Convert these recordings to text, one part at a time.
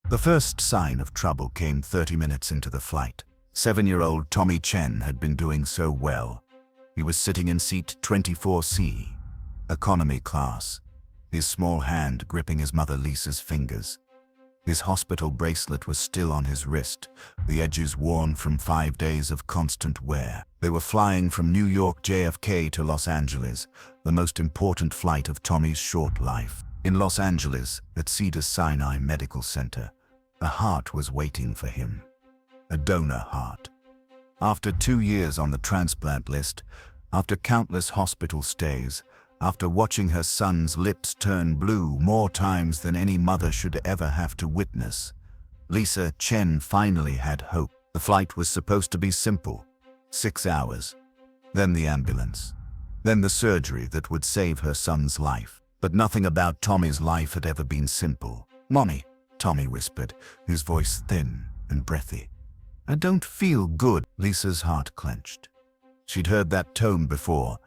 The first sign of trouble came 30 minutes into the flight. 7-year-old Tommy Chen had been doing so well. He was sitting in seat 24C, economy class, his small hand gripping his mother Lisa's fingers. His hospital bracelet was still on his wrist, the edges worn from 5 days of constant wear. They were flying from New York JFK to Los Angeles, the most important flight of Tommy's short life. In Los Angeles, at Cedars-Sinai Medical Center, a heart was waiting for him. A donor heart. After 2 years on the transplant list, after countless hospital stays, after watching her son's lips turn blue more times than any mother should ever have to witness, Lisa Chen finally had hope. The flight was supposed to be simple. 6 hours. Then the ambulance. Then the surgery that would save her son's life. But nothing about Tommy's life had ever been simple. "Mommy," Tommy whispered, his voice thin and breathy. "I don't feel good." Lisa's heart clenched. She'd heard that tone before.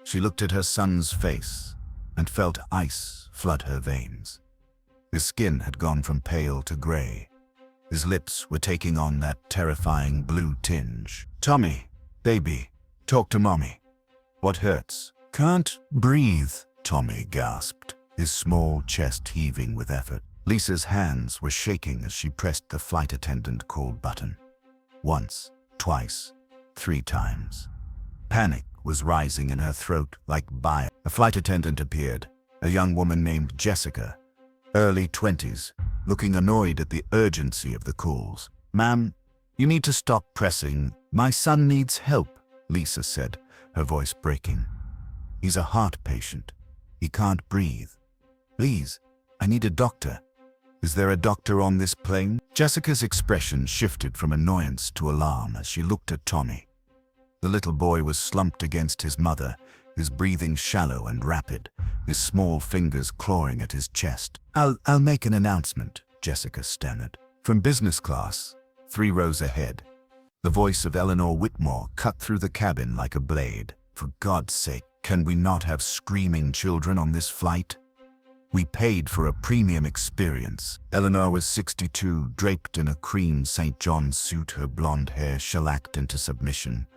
She looked at her son's face and felt ice flood her veins. His skin had gone from pale to gray. His lips were taking on that terrifying blue tinge. "Tommy, baby, talk to Mommy. What hurts?" "Can't breathe," Tommy gasped, his small chest heaving with effort. Lisa's hands were shaking as she pressed the flight attendant call button. Once, twice, 3 times. Panic was rising in her throat like bile. A flight attendant appeared, a young woman named Jessica, early 20s, looking annoyed at the urgency of the calls. "Ma'am, you need to stop pressing. My son needs help," Lisa said, her voice breaking. "He's a heart patient. He can't breathe. Please, I need a doctor. Is there a doctor on this plane?" Jessica's expression shifted from annoyance to alarm as she looked at Tommy. The little boy was slumped against his mother, his breathing shallow and rapid, his small fingers clawing at his chest. I'll make an announcement," Jessica stammered. From business class, 3 rows ahead, the voice of Eleanor Whitmore cut through the cabin like a blade. "For God's sake, can we not have screaming children on this flight? We paid for a premium experience." Eleanor was 62, draped in a cream St. John's suit, her blonde hair shellacked into submission.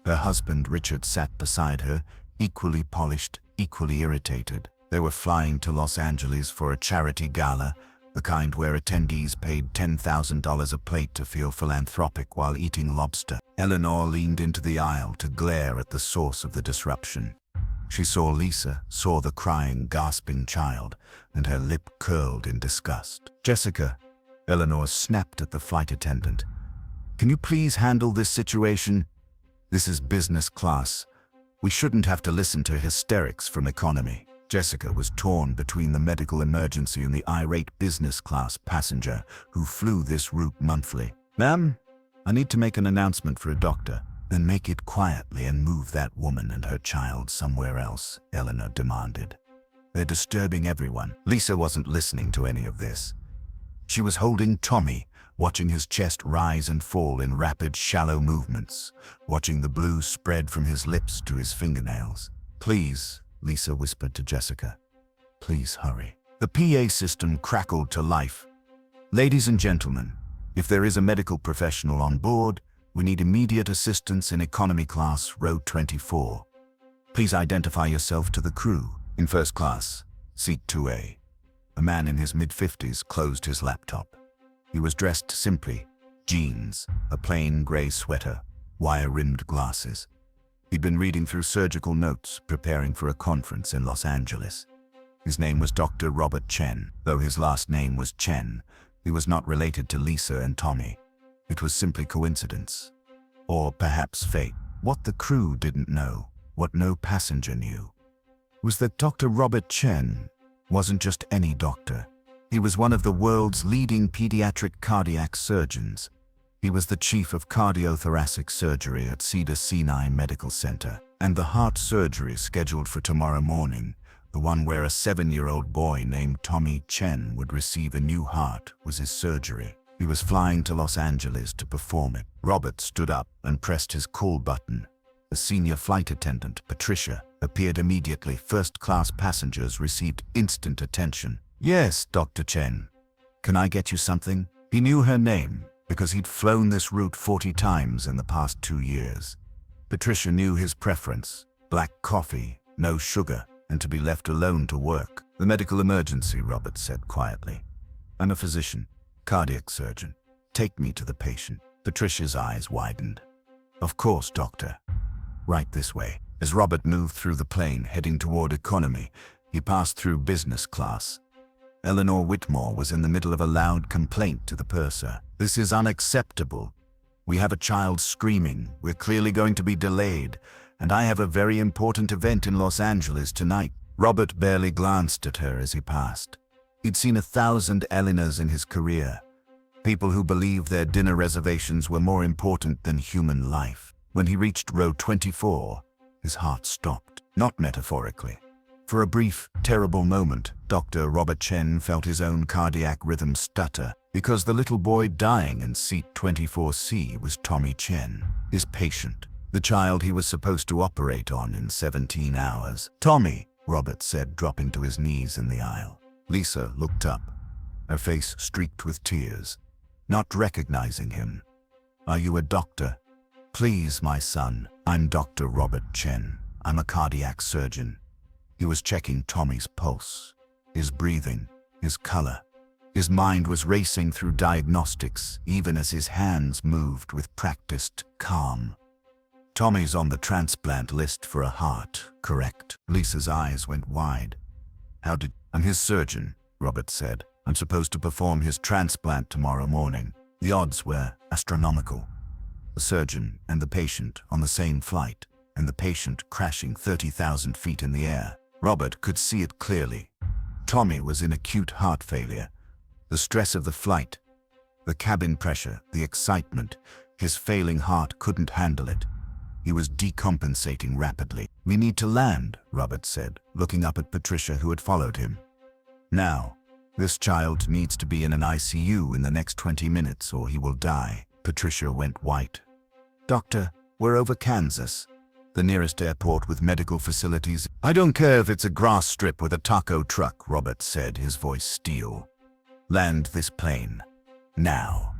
Her husband, Richard, sat beside her, equally polished, equally irritated. They were flying to Los Angeles for a charity gala, the kind where attendees paid $10,000 a plate to feel philanthropic while eating lobster. Eleanor leaned into the aisle to glare at the source of the disruption. She saw Lisa, saw the crying, gasping child, and her lip curled in disgust. "Jessica," Eleanor snapped at the flight attendant, "can you please handle this situation? This is business class. We shouldn't have to listen to hysterics from economy." Jessica was torn between the medical emergency and the irate business class passenger who flew this route monthly. "Ma'am, I need to make an announcement for a doctor." "Then make it quietly and move that woman and her child somewhere else," Eleanor demanded. "They're disturbing everyone." Lisa wasn't listening to any of this. She was holding Tommy, watching his chest rise and fall in rapid, shallow movements, watching the blue spread from his lips to his fingernails. "Please," Lisa whispered to Jessica. "Please hurry." The PA system crackled to life. "Ladies and gentlemen, if there is a medical professional on board, we need immediate assistance in economy class, row 24. Please identify yourself to the crew." In first class, seat 2A, a man in his mid-50s closed his laptop. He was dressed simply, jeans, a plain gray sweater, wire-rimmed glasses. He'd been reading through surgical notes, preparing for a conference in Los Angeles. His name was Dr. Robert Chen. Though his last name was Chen, he was not related to Lisa and Tommy. It was simply coincidence. Or perhaps fate. What the crew didn't know, what no passenger knew, was that Dr. Robert Chen wasn't just any doctor. He was one of the world's leading pediatric cardiac surgeons. He was the chief of cardiothoracic surgery at Cedars-Sinai Medical Center. And the heart surgery scheduled for tomorrow morning, the one where a 7-year-old boy named Tommy Chen would receive a new heart, was his surgery. He was flying to Los Angeles to perform it. Robert stood up and pressed his call button. The senior flight attendant, Patricia, appeared immediately. First-class passengers received instant attention. "Yes, Dr. Chen. Can I get you something? He knew her name because he'd flown this route 40 times in the past 2 years. Patricia knew his preference: black coffee, no sugar, and to be left alone to work. The medical emergency, Robert said quietly. I'm a physician, cardiac surgeon. Take me to the patient. Patricia's eyes widened. Of course, doctor. Right this way. As Robert moved through the plane heading toward economy, he passed through business class. Eleanor Whitmore was in the middle of a loud complaint to the purser. This is unacceptable. We have a child screaming. We're clearly going to be delayed. And I have a very important event in Los Angeles tonight. Robert barely glanced at her as he passed. He'd seen 1,000 Eleanors in his career. People who believed their dinner reservations were more important than human life. When he reached row 24, his heart stopped. Not metaphorically. For a brief, terrible moment, Dr. Robert Chen felt his own cardiac rhythm stutter, because the little boy dying in seat 24C was Tommy Chen, his patient, the child he was supposed to operate on in 17 hours. Tommy, Robert said, dropping to his knees in the aisle. Lisa looked up, her face streaked with tears, not recognizing him. Are you a doctor? Please, my son. I'm Dr. Robert Chen. I'm a cardiac surgeon. He was checking Tommy's pulse, his breathing, his color. His mind was racing through diagnostics, even as his hands moved with practiced calm. Tommy's on the transplant list for a heart, correct? Lisa's eyes went wide. I'm his surgeon, Robert said. I'm supposed to perform his transplant tomorrow morning. The odds were astronomical. The surgeon and the patient on the same flight, and the patient crashing 30,000 feet in the air. Robert could see it clearly. Tommy was in acute heart failure. The stress of the flight, the cabin pressure, the excitement, his failing heart couldn't handle it. He was decompensating rapidly. We need to land, Robert said, looking up at Patricia, who had followed him. Now, this child needs to be in an ICU in the next 20 minutes or he will die. Patricia went white. Doctor, we're over Kansas, the nearest airport with medical facilities. I don't care if it's a grass strip with a taco truck, Robert said, his voice steel. Land this plane. Now.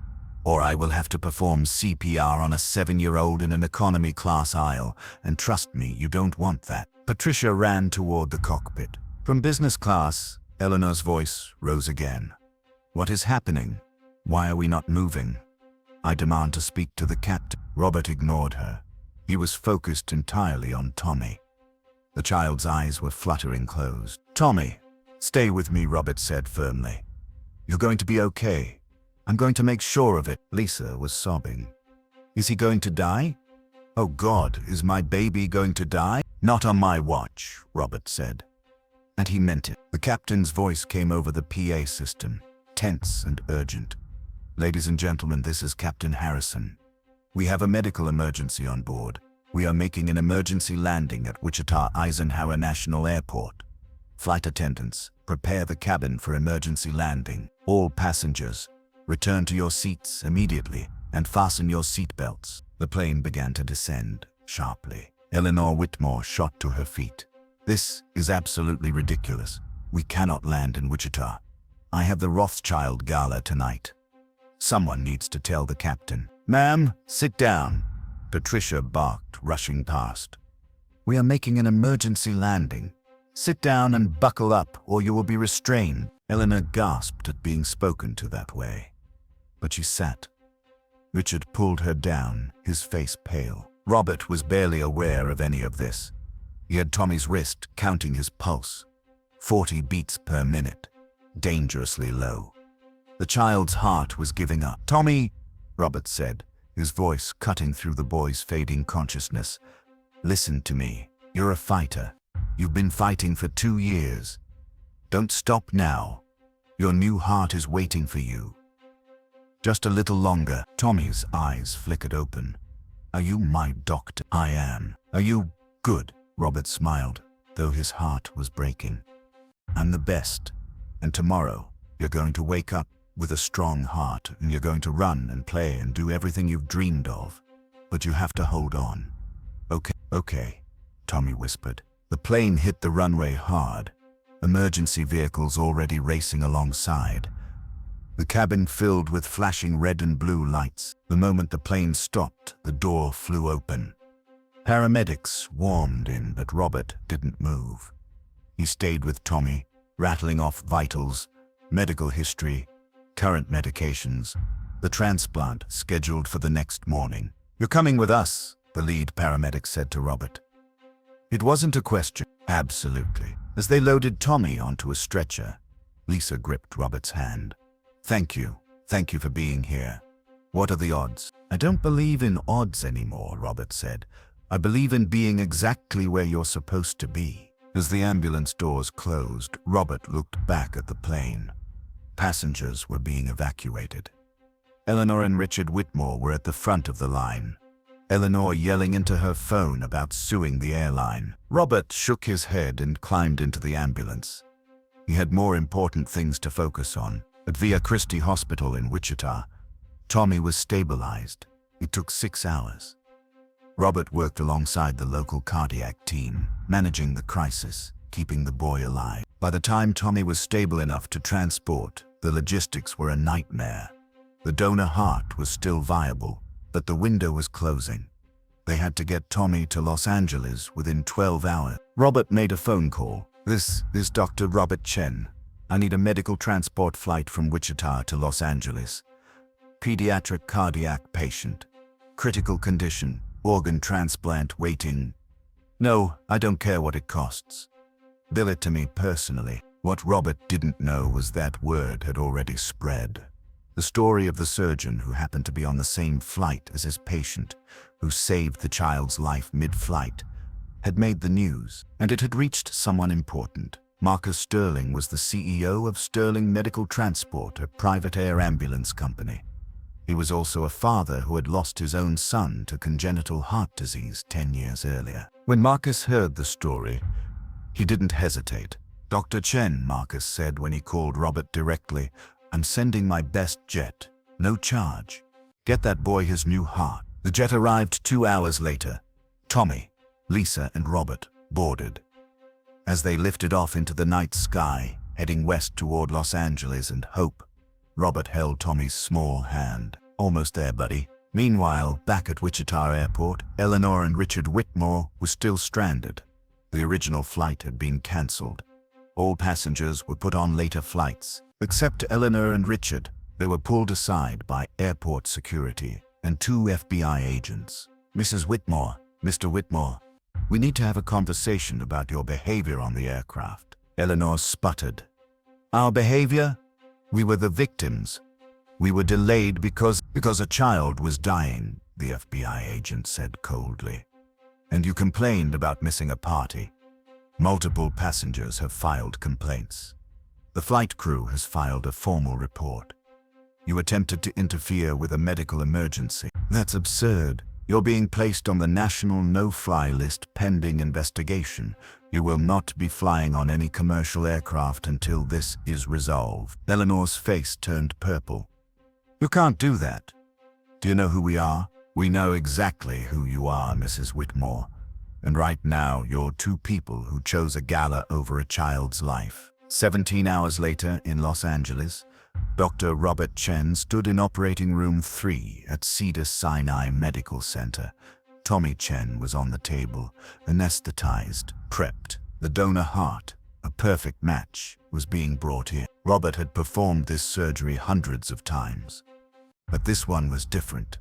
Or I will have to perform CPR on a 7-year-old in an economy class aisle, and trust me, you don't want that. Patricia ran toward the cockpit. From business class, Eleanor's voice rose again. What is happening? Why are we not moving? I demand to speak to the captain. Robert ignored her. He was focused entirely on Tommy. The child's eyes were fluttering closed. Tommy, stay with me, Robert said firmly. You're going to be okay. I'm going to make sure of it. Lisa was sobbing. Is he going to die? Oh God, is my baby going to die? Not on my watch, Robert said. And he meant it. The captain's voice came over the PA system, tense and urgent. Ladies and gentlemen, this is Captain Harrison. We have a medical emergency on board. We are making an emergency landing at Wichita Eisenhower National Airport. Flight attendants, prepare the cabin for emergency landing. All passengers, return to your seats immediately and fasten your seatbelts. The plane began to descend sharply. Eleanor Whitmore shot to her feet. This is absolutely ridiculous. We cannot land in Wichita. I have the Rothschild gala tonight. Someone needs to tell the captain. Ma'am, sit down. Patricia barked, rushing past. We are making an emergency landing. Sit down and buckle up, or you will be restrained. Eleanor gasped at being spoken to that way. But she sat. Richard pulled her down, his face pale. Robert was barely aware of any of this. He had Tommy's wrist, counting his pulse. 40 beats per minute. Dangerously low. The child's heart was giving up. Tommy, Robert said, his voice cutting through the boy's fading consciousness. Listen to me. You're a fighter. You've been fighting for 2 years. Don't stop now. Your new heart is waiting for you. Just a little longer. Tommy's eyes flickered open. Are you my doctor? I am. Are you good? Robert smiled, though his heart was breaking. I'm the best. And tomorrow, you're going to wake up with a strong heart, and you're going to run and play and do everything you've dreamed of. But you have to hold on. Okay, Tommy whispered. The plane hit the runway hard, emergency vehicles already racing alongside. The cabin filled with flashing red and blue lights. The moment the plane stopped, the door flew open. Paramedics swarmed in, but Robert didn't move. He stayed with Tommy, rattling off vitals, medical history, current medications, the transplant scheduled for the next morning. "You're coming with us," the lead paramedic said to Robert. It wasn't a question. Absolutely. As they loaded Tommy onto a stretcher, Lisa gripped Robert's hand. Thank you for being here. What are the odds?" "I don't believe in odds anymore," Robert said. "I believe in being exactly where you're supposed to be." As the ambulance doors closed, Robert looked back at the plane. Passengers were being evacuated. Eleanor and Richard Whitmore were at the front of the line, Eleanor yelling into her phone about suing the airline. Robert shook his head and climbed into the ambulance. He had more important things to focus on. At Via Christi Hospital in Wichita, Tommy was stabilized. It took 6 hours. Robert worked alongside the local cardiac team, managing the crisis, keeping the boy alive. By the time Tommy was stable enough to transport, the logistics were a nightmare. The donor heart was still viable, but the window was closing. They had to get Tommy to Los Angeles within 12 hours. Robert made a phone call. This is Dr. Robert Chen. I need a medical transport flight from Wichita to Los Angeles. Pediatric cardiac patient. Critical condition. Organ transplant waiting. No, I don't care what it costs. Bill it to me personally. What Robert didn't know was that word had already spread. The story of the surgeon who happened to be on the same flight as his patient, who saved the child's life mid-flight, had made the news, and it had reached someone important. Marcus Sterling was the CEO of Sterling Medical Transport, a private air ambulance company. He was also a father who had lost his own son to congenital heart disease 10 years earlier. When Marcus heard the story, he didn't hesitate. "Dr. Chen," Marcus said when he called Robert directly, "I'm sending my best jet. No charge. Get that boy his new heart." The jet arrived 2 hours later. Tommy, Lisa, and Robert boarded. As they lifted off into the night sky, heading west toward Los Angeles and hope, Robert held Tommy's small hand. "Almost there, buddy." Meanwhile, back at Wichita Airport, Eleanor and Richard Whitmore were still stranded. The original flight had been cancelled. All passengers were put on later flights. Except Eleanor and Richard, they were pulled aside by airport security and 2 FBI agents. "Mrs. Whitmore, Mr. Whitmore, we need to have a conversation about your behavior on the aircraft." Eleanor sputtered. "Our behavior? We were the victims. We were delayed because a child was dying," the FBI agent said coldly. "And you complained about missing a party. Multiple passengers have filed complaints. The flight crew has filed a formal report. You attempted to interfere with a medical emergency. That's absurd. You're being placed on the national no-fly list pending investigation. You will not be flying on any commercial aircraft until this is resolved." Eleanor's face turned purple. "You can't do that. Do you know who we are?" "We know exactly who you are, Mrs. Whitmore. And right now, you're 2 people who chose a gala over a child's life." 17 hours later, in Los Angeles, Dr. Robert Chen stood in operating room 3 at Cedars-Sinai Medical Center. Tommy Chen was on the table, anesthetized, prepped. The donor heart, a perfect match, was being brought in. Robert had performed this surgery hundreds of times. But this one was different.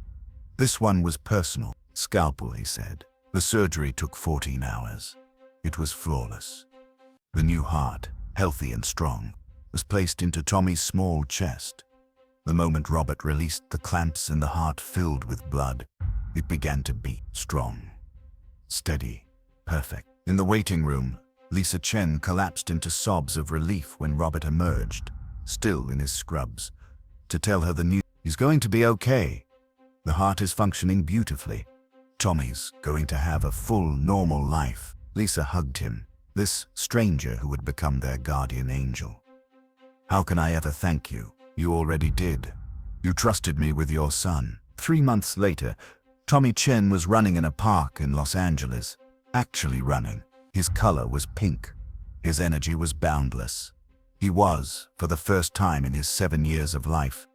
This one was personal. "Scalpel," he said. The surgery took 14 hours. It was flawless. The new heart, healthy and strong, was placed into Tommy's small chest. The moment Robert released the clamps and the heart filled with blood, it began to beat. Strong, steady, perfect. In the waiting room, Lisa Chen collapsed into sobs of relief when Robert emerged, still in his scrubs, to tell her the news. "He's going to be okay. The heart is functioning beautifully. Tommy's going to have a full, normal life." Lisa hugged him, this stranger who had become their guardian angel. "How can I ever thank you? You already did. You trusted me with your son." 3 months later, Tommy Chen was running in a park in Los Angeles. Actually running. His color was pink. His energy was boundless. He was, for the first time in his 7 years of life,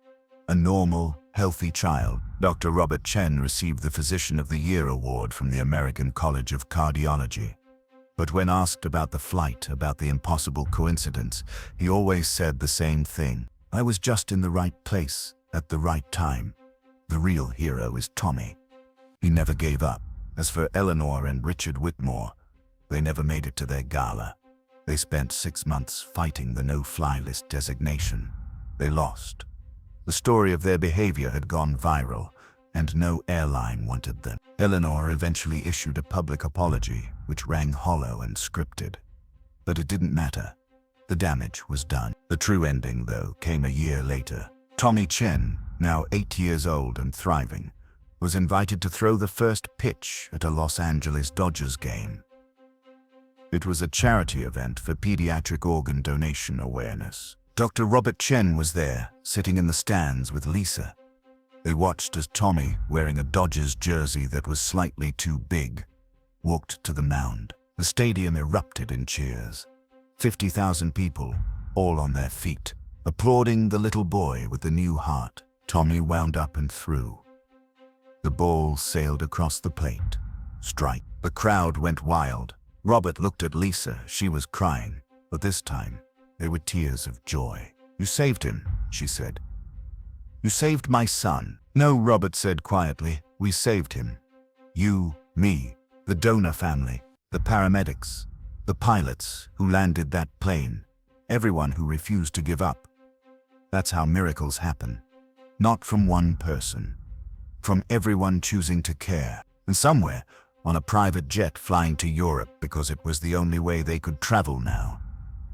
a normal, healthy child. Dr. Robert Chen received the Physician of the Year award from the American College of Cardiology. But when asked about the flight, about the impossible coincidence, he always said the same thing. I was just in the right place, at the right time. The real hero is Tommy. He never gave up. As for Eleanor and Richard Whitmore, they never made it to their gala. They spent 6 months fighting the no-fly list designation. They lost. The story of their behavior had gone viral, and no airline wanted them. Eleanor eventually issued a public apology, which rang hollow and scripted. But it didn't matter. The damage was done. The true ending, though, came a year later. Tommy Chen, now 8 years old and thriving, was invited to throw the first pitch at a Los Angeles Dodgers game. It was a charity event for pediatric organ donation awareness. Dr. Robert Chen was there, sitting in the stands with Lisa. They watched as Tommy, wearing a Dodgers jersey that was slightly too big, walked to the mound. The stadium erupted in cheers. 50,000 people, all on their feet, applauding the little boy with the new heart. Tommy wound up and threw. The ball sailed across the plate. Strike. The crowd went wild. Robert looked at Lisa. She was crying, but this time, there were tears of joy. You saved him, she said. You saved my son. No, Robert said quietly. We saved him. You, me, the donor family, the paramedics, the pilots who landed that plane, everyone who refused to give up. That's how miracles happen. Not from one person, from everyone choosing to care. And somewhere, on a private jet flying to Europe because it was the only way they could travel now,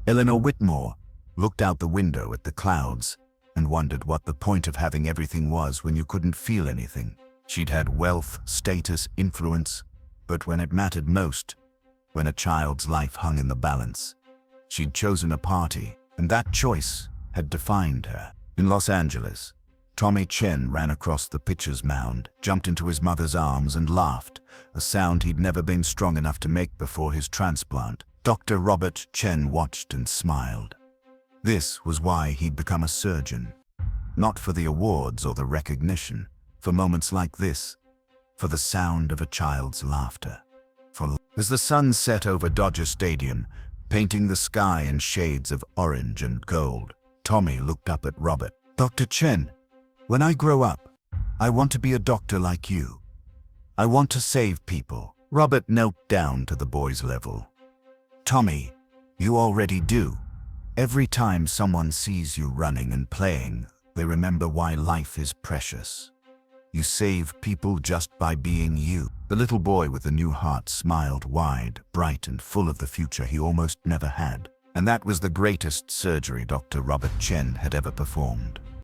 Eleanor Whitmore looked out the window at the clouds and wondered what the point of having everything was when you couldn't feel anything. She'd had wealth, status, influence, but when it mattered most, when a child's life hung in the balance, she'd chosen a party, and that choice had defined her. In Los Angeles, Tommy Chen ran across the pitcher's mound, jumped into his mother's arms and laughed, a sound he'd never been strong enough to make before his transplant. Dr. Robert Chen watched and smiled. This was why he'd become a surgeon. Not for the awards or the recognition, for moments like this, for the sound of a child's laughter. As the sun set over Dodger Stadium, painting the sky in shades of orange and gold, Tommy looked up at Robert. Dr. Chen, when I grow up, I want to be a doctor like you. I want to save people. Robert knelt down to the boy's level. Tommy, you already do. Every time someone sees you running and playing, they remember why life is precious. You save people just by being you. The little boy with the new heart smiled wide, bright and full of the future he almost never had. And that was the greatest surgery Dr. Robert Chen had ever performed.